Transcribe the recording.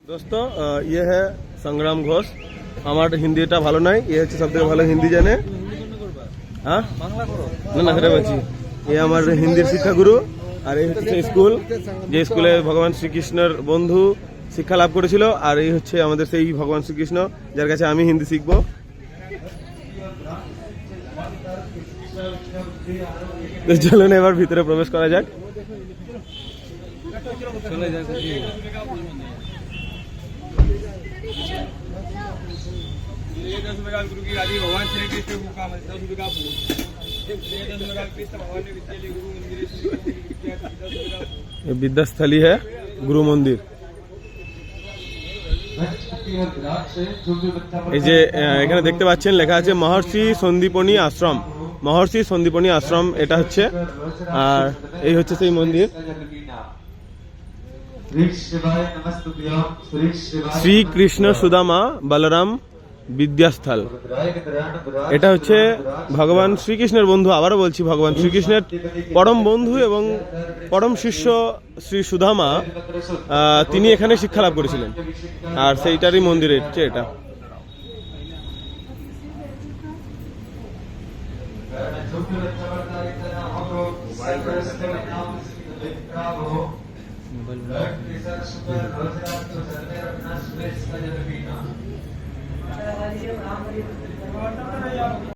दोस्तों ये है संग्राम घोष। আমার হিন্দিটা ভালো নাই, এ হচ্ছে সবথেকে ভালো হিন্দি জানে। হ্যাঁ না না সেটা বলছি, এ আমার হিন্দির শিক্ষাগুরু। আর এই হচ্ছে স্কুল, যে স্কুলে ভগবান শ্রীকৃষ্ণের বন্ধু শিক্ষা লাভ করেছিল। আর এই হচ্ছে আমাদের সেই ভগবান শ্রীকৃষ্ণ, যার কাছে আমি হিন্দি শিখবো। চলুন এবার ভিতরে প্রবেশ করা যাক। विद्यास्थली है गुरु मंदिर। এই যে এখানে দেখতে পাচ্ছেন লেখা আছে মহর্ষি সন্দীপনী আশ্রম। মহর্ষি সন্দীপনী আশ্রম এটা হচ্ছে, আর এই হচ্ছে সেই মন্দির। শ্রীকৃষ্ণ সুদামা বলরাম বিদ্যাস্থল। এটা হচ্ছে ভগবান শ্রীকৃষ্ণের বন্ধু, আবারও বলছি ভগবান শ্রীকৃষ্ণের পরম বন্ধু এবং পরম শিষ্য শ্রী সুদামা, তিনি এখানে শিক্ষা লাভ করেছিলেন। আর সেইটারই মন্দির হচ্ছে এটা।